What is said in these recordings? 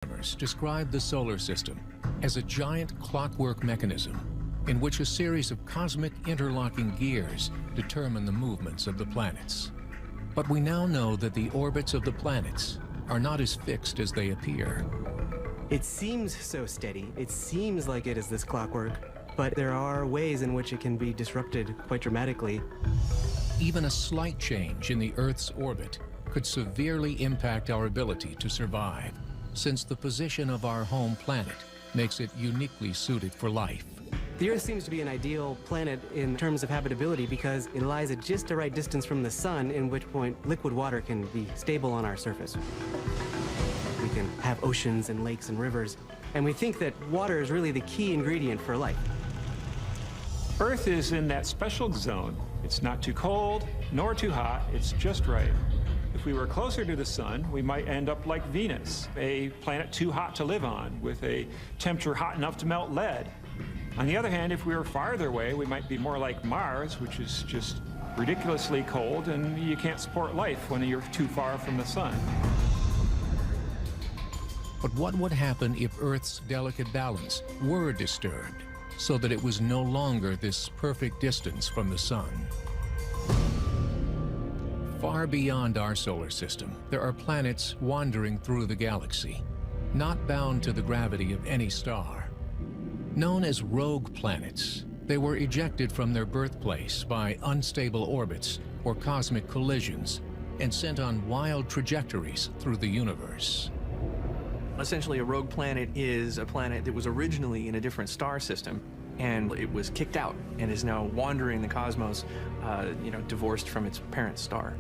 Astronomers describe the solar system as a giant clockwork mechanism in which a series of cosmic interlocking gears determine the movements of the planets. But we now know that the orbits of the planets are not as fixed as they appear. It seems so steady. It seems like it is this clockwork, but there are ways in which it can be disrupted quite dramatically. Even a slight change in the Earth's orbit could severely impact our ability to survive, since the position of our home planet makes it uniquely suited for life. The Earth seems to be an ideal planet in terms of habitability because it lies at just the right distance from the sun, in which point liquid water can be stable on our surface. We can have oceans and lakes and rivers, and we think that water is really the key ingredient for life. Earth is in that special zone. It's not too cold, nor too hot, it's just right. If we were closer to the sun, we might end up like Venus, a planet too hot to live on, with a temperature hot enough to melt lead. On the other hand, if we were farther away, we might be more like Mars, which is just ridiculously cold, and you can't support life when you're too far from the sun. But what would happen if Earth's delicate balance were disturbed, so that it was no longer this perfect distance from the sun? Far beyond our solar system, there are planets wandering through the galaxy, not bound to the gravity of any star. Known as rogue planets, they were ejected from their birthplace by unstable orbits or cosmic collisions and sent on wild trajectories through the universe. Essentially, a rogue planet is a planet that was originally in a different star system, and it was kicked out and is now wandering the cosmos, divorced from its parent star.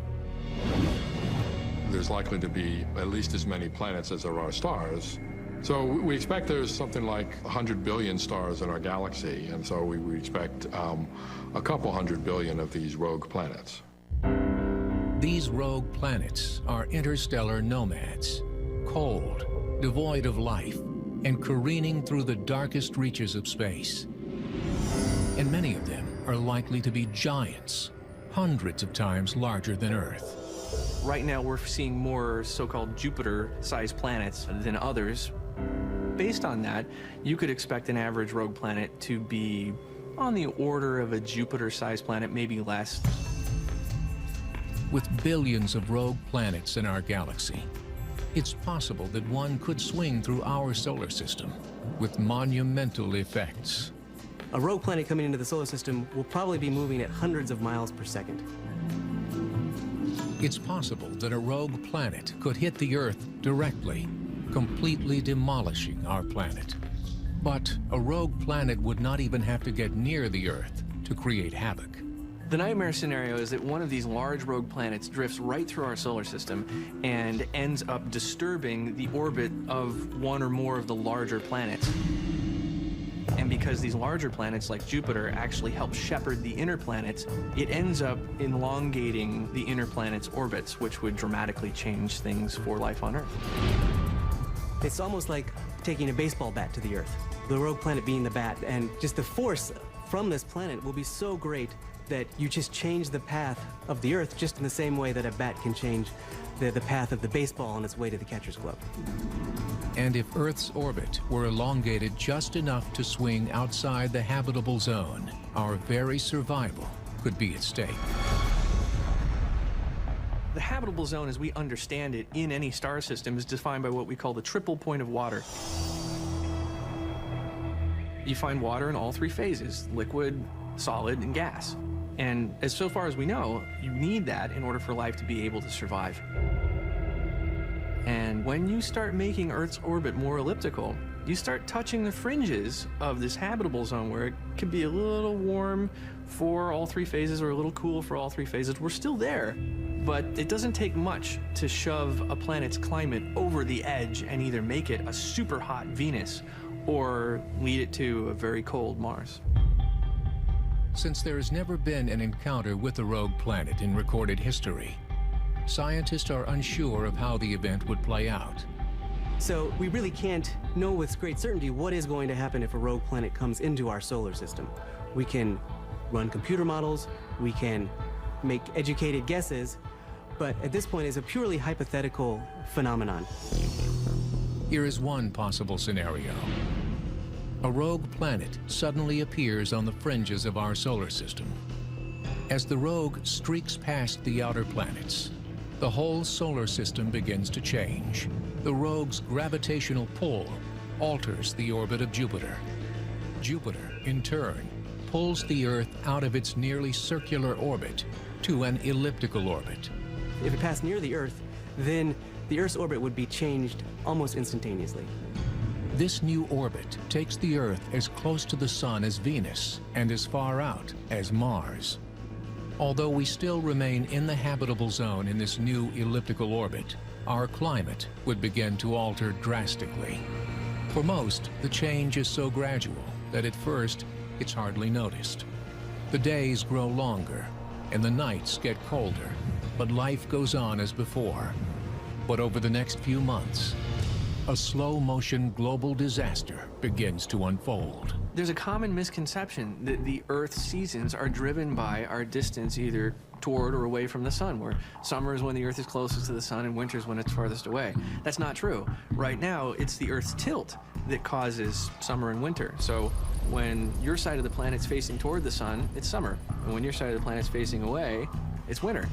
There's likely to be at least as many planets as there are stars. So we expect there's something like 100 billion stars in our galaxy, and so we expect a couple 100 billion of these rogue planets. These rogue planets are interstellar nomads, cold, devoid of life, and careening through the darkest reaches of space. And many of them are likely to be giants, hundreds of times larger than Earth. Right now, we're seeing more so-called Jupiter-sized planets than others. Based on that, you could expect an average rogue planet to be on the order of a Jupiter-sized planet, maybe less. With billions of rogue planets in our galaxy, it's possible that one could swing through our solar system with monumental effects. A rogue planet coming into the solar system will probably be moving at hundreds of miles per second. It's possible that a rogue planet could hit the Earth directly, completely demolishing our planet. But a rogue planet would not even have to get near the Earth to create havoc. The nightmare scenario is that one of these large rogue planets drifts right through our solar system and ends up disturbing the orbit of one or more of the larger planets. And because these larger planets, like Jupiter, actually help shepherd the inner planets, it ends up elongating the inner planets' orbits, which would dramatically change things for life on Earth. It's almost like taking a baseball bat to the Earth, the rogue planet being the bat, and just the force from this planet will be so great that you just change the path of the Earth just in the same way that a bat can change the path of the baseball on its way to the catcher's glove. And if Earth's orbit were elongated just enough to swing outside the habitable zone, our very survival could be at stake. The habitable zone, as we understand it in any star system, is defined by what we call the triple point of water. You find water in all three phases: liquid, solid, and gas. And so far as we know, you need that in order for life to be able to survive. And when you start making Earth's orbit more elliptical, you start touching the fringes of this habitable zone where it could be a little warm for all three phases or a little cool for all three phases. We're still there, but it doesn't take much to shove a planet's climate over the edge and either make it a super hot Venus or lead it to a very cold Mars. Since there has never been an encounter with a rogue planet in recorded history, scientists are unsure of how the event would play out. So we really can't know with great certainty what is going to happen if a rogue planet comes into our solar system. We can run computer models, we can make educated guesses, but at this point it's a purely hypothetical phenomenon. Here is one possible scenario. A rogue planet suddenly appears on the fringes of our solar system. As the rogue streaks past the outer planets, the whole solar system begins to change. The rogue's gravitational pull alters the orbit of Jupiter. Jupiter, in turn, pulls the Earth out of its nearly circular orbit to an elliptical orbit. If it passed near the Earth, then the Earth's orbit would be changed almost instantaneously. This new orbit takes the Earth as close to the Sun as Venus and as far out as Mars. Although we still remain in the habitable zone in this new elliptical orbit, our climate would begin to alter drastically. For most, the change is so gradual that at first, it's hardly noticed. The days grow longer and the nights get colder, but life goes on as before. But over the next few months, a slow-motion global disaster begins to unfold. There's a common misconception that the Earth's seasons are driven by our distance either toward or away from the sun, where summer is when the Earth is closest to the sun and winter is when it's farthest away. That's not true. Right now, it's the Earth's tilt that causes summer and winter. So when your side of the planet's facing toward the sun, it's summer. And when your side of the planet's facing away, it's winter.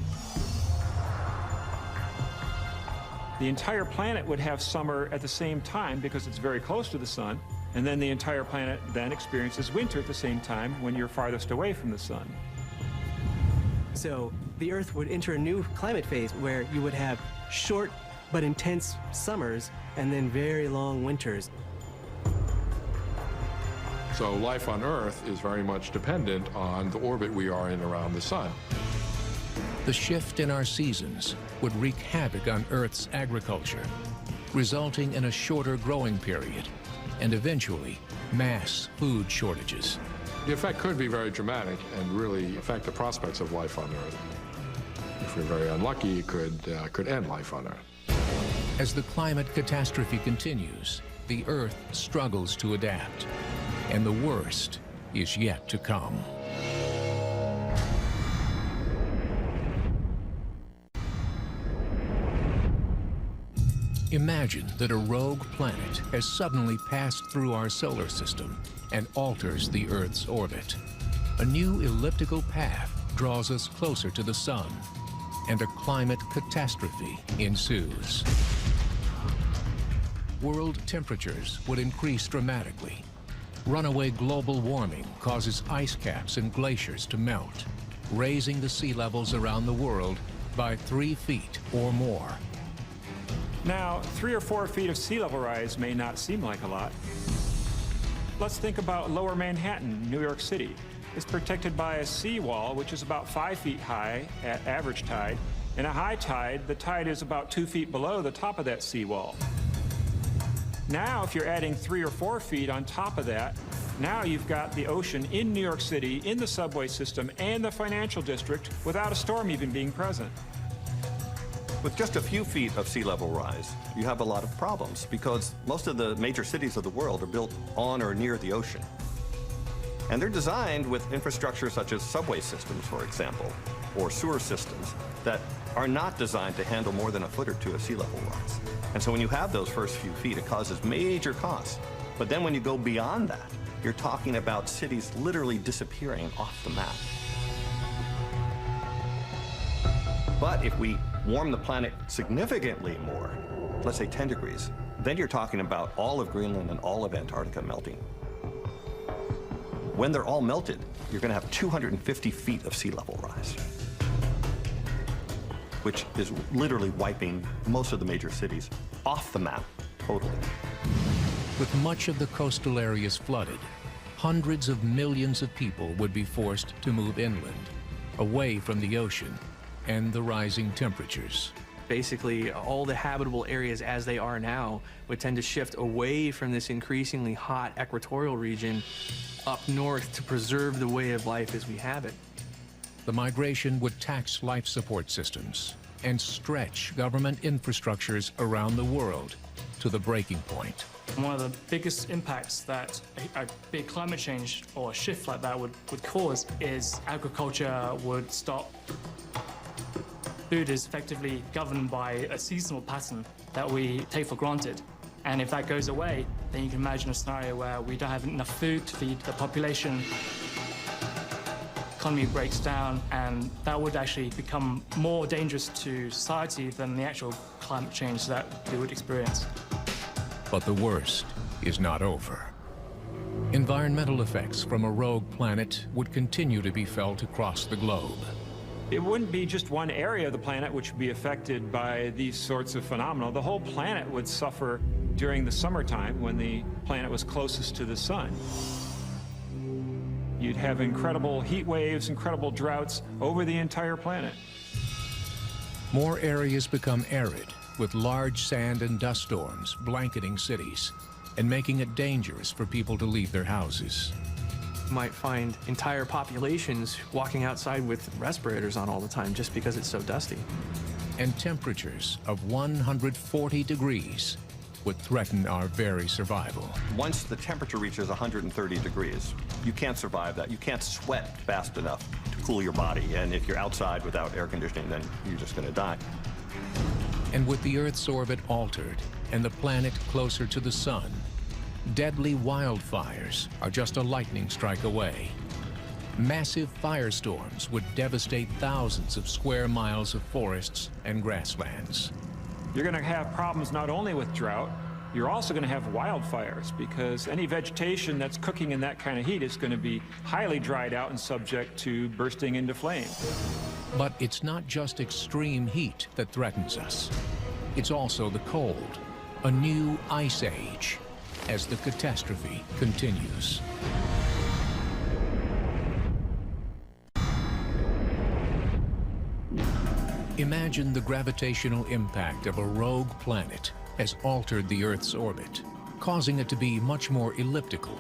The entire planet would have summer at the same time because it's very close to the sun, and then the entire planet then experiences winter at the same time when you're farthest away from the sun. So the Earth would enter a new climate phase where you would have short but intense summers and then very long winters. So life on Earth is very much dependent on the orbit we are in around the sun. The shift in our seasons would wreak havoc on Earth's agriculture, resulting in a shorter growing period and eventually mass food shortages. The effect could be very dramatic and really affect the prospects of life on Earth. If we're very unlucky, it could end life on Earth. As the climate catastrophe continues, the Earth struggles to adapt, and the worst is yet to come. Imagine that a rogue planet has suddenly passed through our solar system and alters the Earth's orbit. A new elliptical path draws us closer to the sun, and a climate catastrophe ensues. World temperatures would increase dramatically. Runaway global warming causes ice caps and glaciers to melt, raising the sea levels around the world by 3 feet or more. Now, 3 or 4 feet of sea level rise may not seem like a lot. Let's think about Lower Manhattan, New York City. It's protected by a seawall, which is about 5 feet high at average tide. And at high tide, the tide is about 2 feet below the top of that seawall. Now, if you're adding 3 or 4 feet on top of that, now you've got the ocean in New York City, in the subway system, and the financial district without a storm even being present. With just a few feet of sea level rise, you have a lot of problems because most of the major cities of the world are built on or near the ocean. And they're designed with infrastructure such as subway systems, for example, or sewer systems that are not designed to handle more than a foot or two of sea level rise. And so when you have those first few feet, it causes major costs. But then when you go beyond that, you're talking about cities literally disappearing off the map. But if we warm the planet significantly more, let's say 10 degrees, then you're talking about all of Greenland and all of Antarctica melting. When they're all melted, you're going to have 250 feet of sea level rise, which is literally wiping most of the major cities off the map totally. With much of the coastal areas flooded, hundreds of millions of people would be forced to move inland, away from the ocean and the rising temperatures. Basically, all the habitable areas as they are now would tend to shift away from this increasingly hot equatorial region up north to preserve the way of life as we have it. The migration would tax life support systems and stretch government infrastructures around the world to the breaking point. One of the biggest impacts that a big climate change or a shift like that would cause is agriculture would stop. Food is effectively governed by a seasonal pattern that we take for granted. And if that goes away, then you can imagine a scenario where we don't have enough food to feed the population, economy breaks down, and that would actually become more dangerous to society than the actual climate change that we would experience. But the worst is not over. Environmental effects from a rogue planet would continue to be felt across the globe. It wouldn't be just one area of the planet which would be affected by these sorts of phenomena. The whole planet would suffer during the summertime when the planet was closest to the sun. You'd have incredible heat waves, incredible droughts over the entire planet. More areas become arid, with large sand and dust storms blanketing cities and making it dangerous for people to leave their houses. You might find entire populations walking outside with respirators on all the time just because it's so dusty. And temperatures of 140 degrees would threaten our very survival. Once the temperature reaches 130 degrees, you can't survive that. You can't sweat fast enough to cool your body. And if you're outside without air conditioning, then you're just going to die. And with the Earth's orbit altered and the planet closer to the sun, deadly wildfires are just a lightning strike away. Massive firestorms would devastate thousands of square miles of forests and grasslands. You're going to have problems not only with drought, you're also going to have wildfires, because any vegetation that's cooking in that kind of heat is going to be highly dried out and subject to bursting into flame. But it's not just extreme heat that threatens us. It's also the cold, a new ice age, as the catastrophe continues. Imagine the gravitational impact of a rogue planet has altered the Earth's orbit, causing it to be much more elliptical.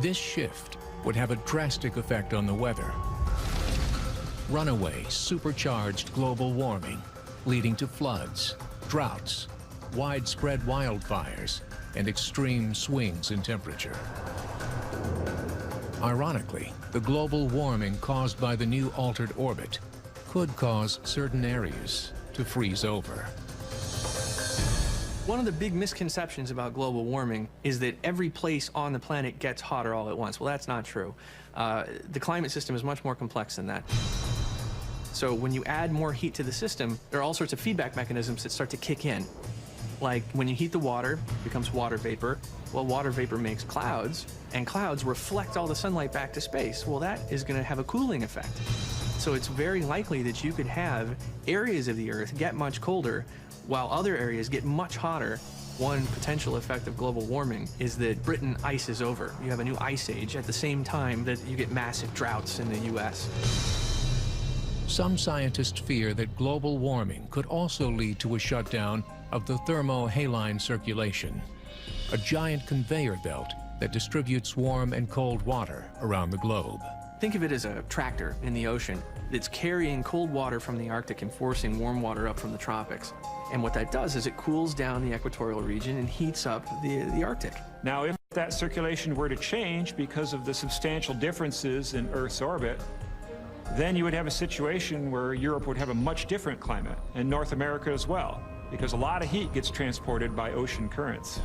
This shift would have a drastic effect on the weather. Runaway, supercharged global warming, leading to floods, droughts, widespread wildfires, and extreme swings in temperature. Ironically, the global warming caused by the new altered orbit could cause certain areas to freeze over. One of the big misconceptions about global warming is that every place on the planet gets hotter all at once. Well, that's not true. The climate system is much more complex than that. So when you add more heat to the system, there are all sorts of feedback mechanisms that start to kick in. Like when you heat the water, it becomes water vapor. Well, water vapor makes clouds, and clouds reflect all the sunlight back to space. Well, that is going to have a cooling effect. So it's very likely that you could have areas of the Earth get much colder while other areas get much hotter. One potential effect of global warming is that Britain ices over. You have a new ice age at the same time that you get massive droughts in the US. Some scientists fear that global warming could also lead to a shutdown of the thermohaline circulation, a giant conveyor belt that distributes warm and cold water around the globe. Think of it as a tractor in the ocean that's carrying cold water from the Arctic and forcing warm water up from the tropics. And what that does is it cools down the equatorial region and heats up the Arctic. Now, if that circulation were to change because of the substantial differences in Earth's orbit, then you would have a situation where Europe would have a much different climate, and North America as well, because a lot of heat gets transported by ocean currents.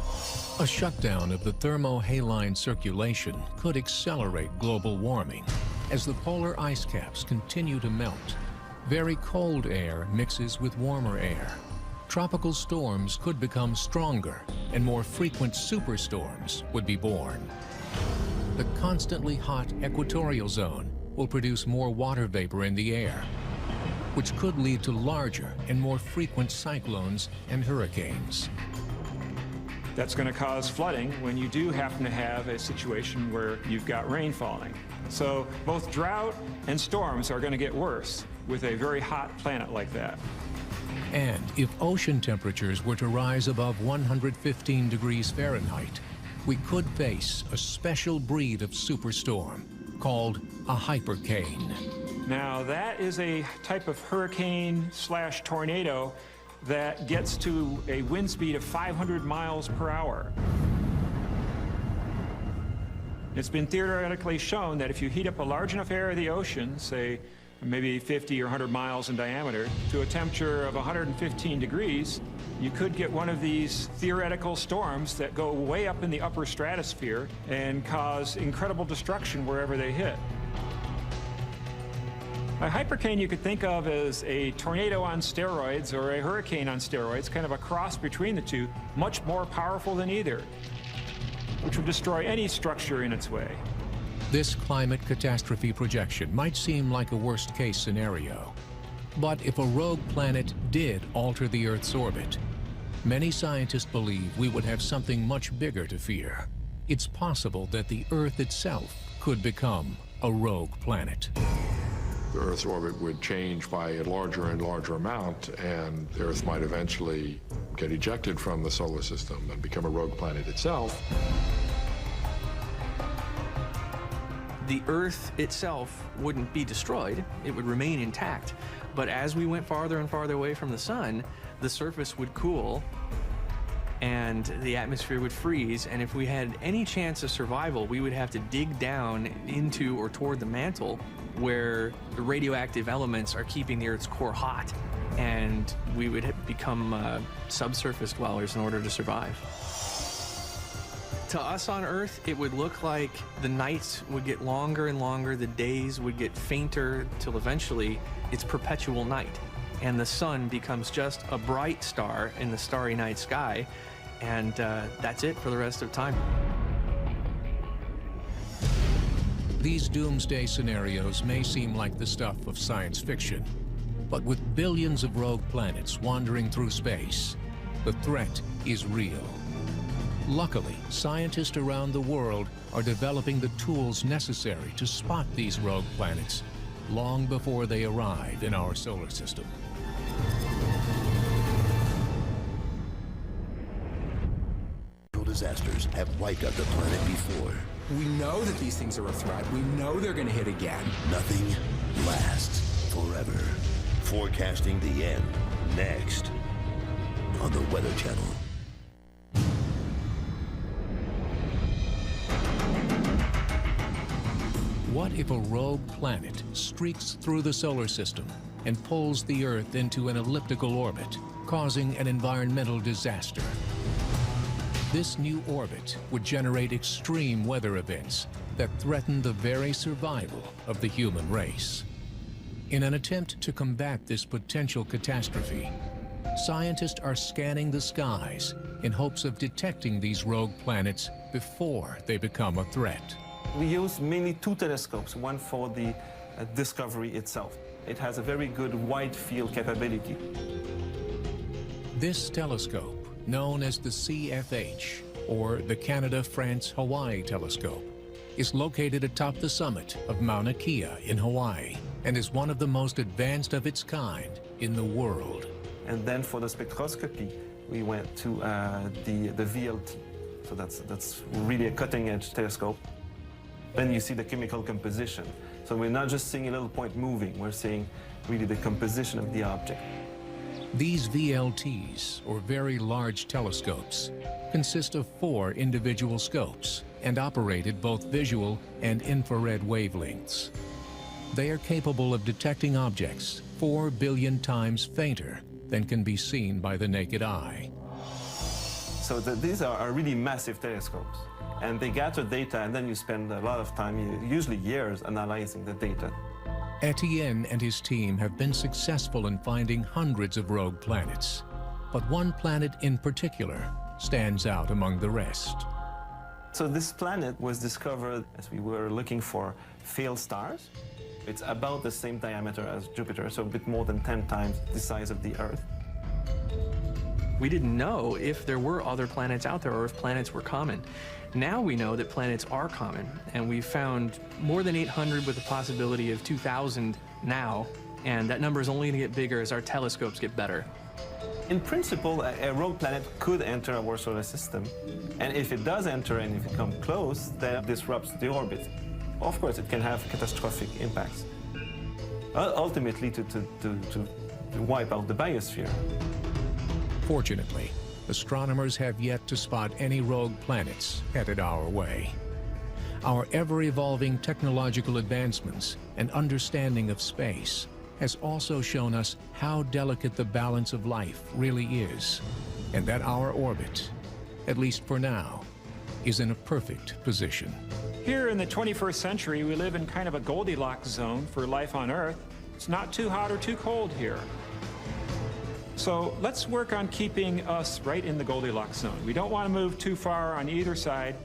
A shutdown of the thermohaline circulation could accelerate global warming. As the polar ice caps continue to melt, very cold air mixes with warmer air. Tropical storms could become stronger, and more frequent superstorms would be born. The constantly hot equatorial zone will produce more water vapor in the air, which could lead to larger and more frequent cyclones and hurricanes. That's going to cause flooding when you do happen to have a situation where you've got rain falling. So both drought and storms are going to get worse with a very hot planet like that. And if ocean temperatures were to rise above 115 degrees Fahrenheit, we could face a special breed of superstorm called a hypercane. Now, that is a type of hurricane/tornado that gets to a wind speed of 500 miles per hour. It's been theoretically shown that if you heat up a large enough area of the ocean, say maybe 50 or 100 miles in diameter, to a temperature of 115 degrees, you could get one of these theoretical storms that go way up in the upper stratosphere and cause incredible destruction wherever they hit. A hypercane you could think of as a tornado on steroids or a hurricane on steroids, kind of a cross between the two, much more powerful than either, which would destroy any structure in its way. This climate catastrophe projection might seem like a worst-case scenario. But if a rogue planet did alter the Earth's orbit, many scientists believe we would have something much bigger to fear. It's possible that the Earth itself could become a rogue planet. The Earth's orbit would change by a larger and larger amount, and the Earth might eventually get ejected from the solar system and become a rogue planet itself. The Earth itself wouldn't be destroyed, it would remain intact. But as we went farther and farther away from the sun, the surface would cool and the atmosphere would freeze, and if we had any chance of survival, we would have to dig down into or toward the mantle where the radioactive elements are keeping the Earth's core hot, and we would become subsurface dwellers in order to survive. To us on Earth, it would look like the nights would get longer and longer, the days would get fainter, till eventually it's perpetual night. And the sun becomes just a bright star in the starry night sky, and that's it for the rest of time. These doomsday scenarios may seem like the stuff of science fiction, but with billions of rogue planets wandering through space, the threat is real. Luckily, scientists around the world are developing the tools necessary to spot these rogue planets long before they arrive in our solar system. Disasters have wiped out the planet before. We know that these things are a threat. We know they're going to hit again. Nothing lasts forever. Forecasting the end, next on the Weather Channel. What if a rogue planet streaks through the solar system and pulls the Earth into an elliptical orbit, causing an environmental disaster? This new orbit would generate extreme weather events that threaten the very survival of the human race. In an attempt to combat this potential catastrophe, scientists are scanning the skies in hopes of detecting these rogue planets before they become a threat. We use mainly two telescopes, one for the discovery itself. It has a very good wide field capability. This telescope, known as the CFH, or the Canada-France-Hawaii Telescope, is located atop the summit of Mauna Kea in Hawaii and is one of the most advanced of its kind in the world. And then for the spectroscopy, we went to the VLT. So that's really a cutting-edge telescope. Then you see the chemical composition. So we're not just seeing a little point moving, we're seeing really the composition of the object. These VLTs, or very large telescopes, consist of 4 individual scopes and operate at both visual and infrared wavelengths. They are capable of detecting objects 4 billion times fainter than can be seen by the naked eye. So these are really massive telescopes, and they gather data, and then you spend a lot of time, usually years, analyzing the data. Etienne and his team have been successful in finding hundreds of rogue planets, but one planet in particular stands out among the rest. So this planet was discovered as we were looking for failed stars. It's about the same diameter as Jupiter, so a bit more than 10 times the size of the Earth. We didn't know if there were other planets out there or if planets were common. Now we know that planets are common, and we've found more than 800 with a possibility of 2,000 now, and that number is only going to get bigger as our telescopes get better. In principle, a rogue planet could enter our solar system, and if it does enter and if it comes close, then it disrupts the orbit. Of course, it can have catastrophic impacts, ultimately to wipe out the biosphere. Fortunately, astronomers have yet to spot any rogue planets headed our way. Our ever-evolving technological advancements and understanding of space has also shown us how delicate the balance of life really is, and that our orbit, at least for now, is in a perfect position. Here in the 21st century, we live in kind of a Goldilocks zone for life on Earth. It's not too hot or too cold here. So let's work on keeping us right in the Goldilocks zone. We don't want to move too far on either side.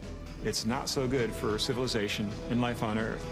It's not so good for civilization and life on Earth.